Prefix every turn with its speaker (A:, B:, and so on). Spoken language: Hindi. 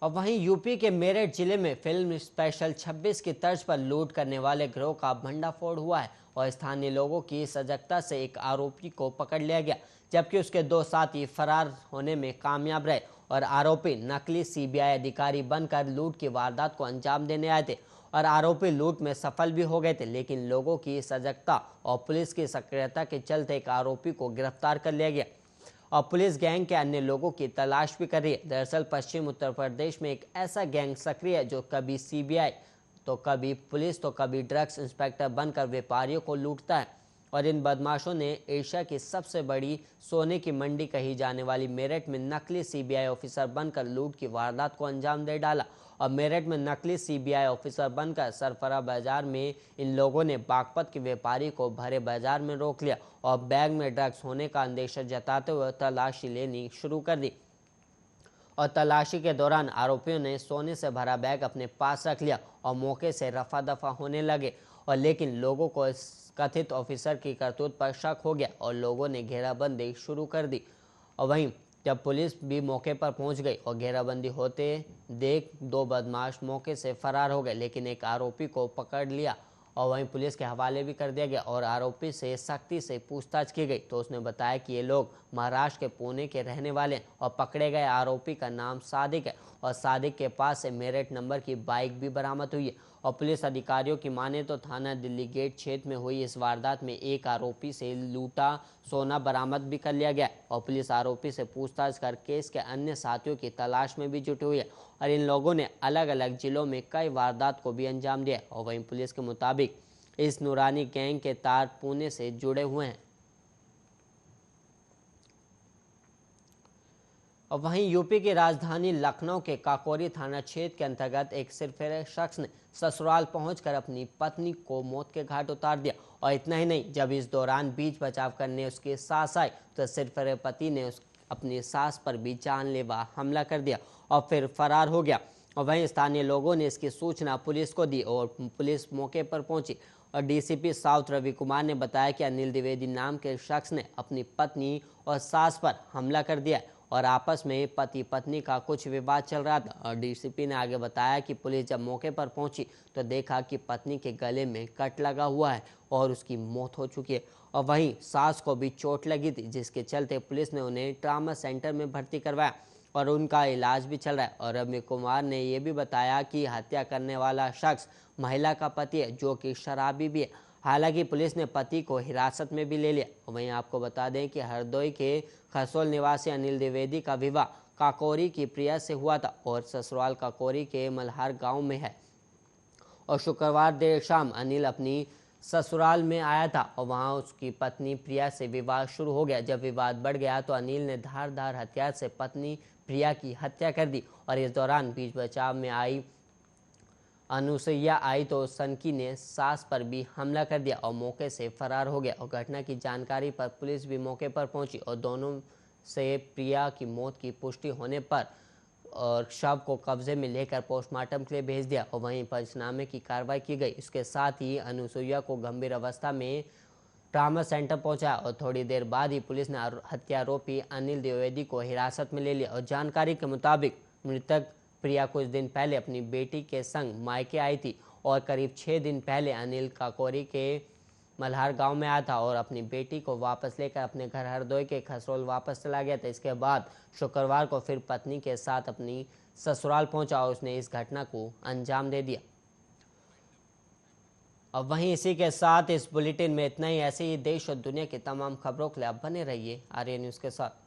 A: और वहीं यूपी के मेरठ जिले में फिल्म स्पेशल 26 की तर्ज पर लूट करने वाले गिरोह का भंडाफोड़ हुआ है और स्थानीय लोगों की सजगता से एक आरोपी को पकड़ लिया गया, जबकि उसके दो साथी फरार होने में कामयाब रहे और आरोपी नकली सीबीआई अधिकारी बनकर लूट की वारदात को अंजाम देने आए थे। और आरोपी लूट में सफल भी हो गए थे, लेकिन लोगों की सजगता और पुलिस की सक्रियता के चलते एक आरोपी को गिरफ्तार कर लिया गया और पुलिस गैंग के अन्य लोगों की तलाश भी कर रही है। दरअसल पश्चिम उत्तर प्रदेश में एक ऐसा गैंग सक्रिय है जो कभी सीबीआई तो कभी पुलिस तो कभी ड्रग्स इंस्पेक्टर बनकर व्यापारियों को लूटता है। और इन बदमाशों ने एशिया की सबसे बड़ी सोने की मंडी कही जाने वाली मेरठ में नकली सीबीआई ऑफिसर बनकर लूट की वारदात को अंजाम दे डाला। और मेरठ में नकली सीबीआई ऑफिसर बनकर सरफरा बाजार में इन लोगों ने बागपत के व्यापारी को भरे बाजार में रोक लिया और बैग में ड्रग्स होने का अंदेशा जताते हुए तलाशी लेनी शुरू कर दी। और तलाशी के दौरान आरोपियों ने सोने से भरा बैग अपने पास रख लिया और मौके से रफा दफा होने लगे। और लेकिन लोगों को इस कथित ऑफिसर की करतूत पर शक हो गया और लोगों ने घेराबंदी शुरू कर दी। और वहीं जब पुलिस भी मौके पर पहुंच गई और घेराबंदी होते देख दो बदमाश मौके से फरार हो गए, लेकिन एक आरोपी को पकड़ लिया और वहीं पुलिस के हवाले भी कर दिया गया और आरोपी से सख्ती से पूछताछ की गई तो उसने बताया कि ये लोग महाराष्ट्र के पुणे के रहने वाले हैं और पकड़े गए आरोपी का नाम सादिक है और सादिक के पास से मेरठ नंबर की बाइक भी बरामद हुई है। और पुलिस अधिकारियों की माने तो थाना दिल्ली गेट क्षेत्र में हुई इस वारदात में एक आरोपी से लूटा सोना बरामद भी कर लिया गया और पुलिस आरोपी से पूछताछ कर केस के अन्य साथियों की तलाश में भी जुटी हुई है। और इन लोगों ने अलग अलग जिलों में कई वारदात को भी अंजाम दिया और वहीं पुलिस के मुताबिक इस नूरानी गैंग के तार पुणे से जुड़े हुए हैं। और वहीं यूपी की राजधानी लखनऊ के काकोरी थाना क्षेत्र के अंतर्गत एक सिरफिरे शख्स ने ससुराल पहुंचकर अपनी पत्नी को मौत के घाट उतार दिया। और इतना ही नहीं, जब इस दौरान बीच बचाव करने उसके सास आए तो सिरफिरे पति ने अपनी सास पर भी जानलेवा हमला कर दिया और फिर फरार हो गया। और वहीं स्थानीय लोगों ने इसकी सूचना पुलिस को दी और पुलिस मौके पर पहुंची। और डीसीपी साउथ रवि कुमार ने बताया कि अनिल द्विवेदी नाम के शख्स ने अपनी पत्नी और सास पर हमला कर दिया और आपस में पति पत्नी का कुछ विवाद चल रहा था। और डीसीपी ने आगे बताया कि पुलिस जब मौके पर पहुंची तो देखा कि पत्नी के गले में कट लगा हुआ है और उसकी मौत हो चुकी है और वहीं सास को भी चोट लगी थी, जिसके चलते पुलिस ने उन्हें ट्रामा सेंटर में भर्ती करवाया और उनका इलाज भी चल रहा है। और रवि कुमार ने यह भी बताया कि हत्या करने वाला शख्स महिला का पति है जो कि शराबी भी है। हालांकि पुलिस ने पति को हिरासत में भी ले लिया। वहीं आपको बता दें कि हरदोई के खरसोल निवासी अनिल द्विवेदी का विवाह काकोरी की प्रिया से हुआ था और ससुराल काकोरी के मल्हार गांव में है। और शुक्रवार देर शाम अनिल अपनी ससुराल में आया था और वहां उसकी पत्नी प्रिया से विवाद शुरू हो गया। जब विवाद बढ़ गया तो अनिल ने धारदार हथियार से पत्नी प्रिया की हत्या कर दी और इस दौरान बीच बचाव में आई अनुसैया आई तो सनकी ने सास पर भी हमला कर दिया और मौके से फरार हो गया। और घटना की जानकारी पर पुलिस भी मौके पर पहुंची और दोनों से प्रिया की मौत की पुष्टि होने पर और शव को कब्जे में लेकर पोस्टमार्टम के लिए भेज दिया और वहीं पंचनामे की कार्रवाई की गई। इसके साथ ही अनुसैया को गंभीर अवस्था में ट्रामा सेंटर पहुंचाया और थोड़ी देर बाद ही पुलिस ने हत्यारोपी अनिल द्विवेदी को हिरासत में ले लिया। और जानकारी के मुताबिक मृतक प्रिया कुछ दिन पहले अपनी बेटी के संग मायके आई थी और करीब 6 दिन पहले अनिल काकोरी के मल्हार गांव में आया था और अपनी बेटी को वापस लेकर अपने घर हरदोई के खसरोल वापस चला गया था। इसके बाद शुक्रवार को फिर पत्नी के साथ अपनी ससुराल पहुंचा और उसने इस घटना को अंजाम दे दिया। अब वहीं इसी के साथ इस बुलेटिन में इतना ही। ऐसे ही देश और दुनिया की तमाम खबरों के लिए आप बने रहिए आर्य न्यूज़ के साथ।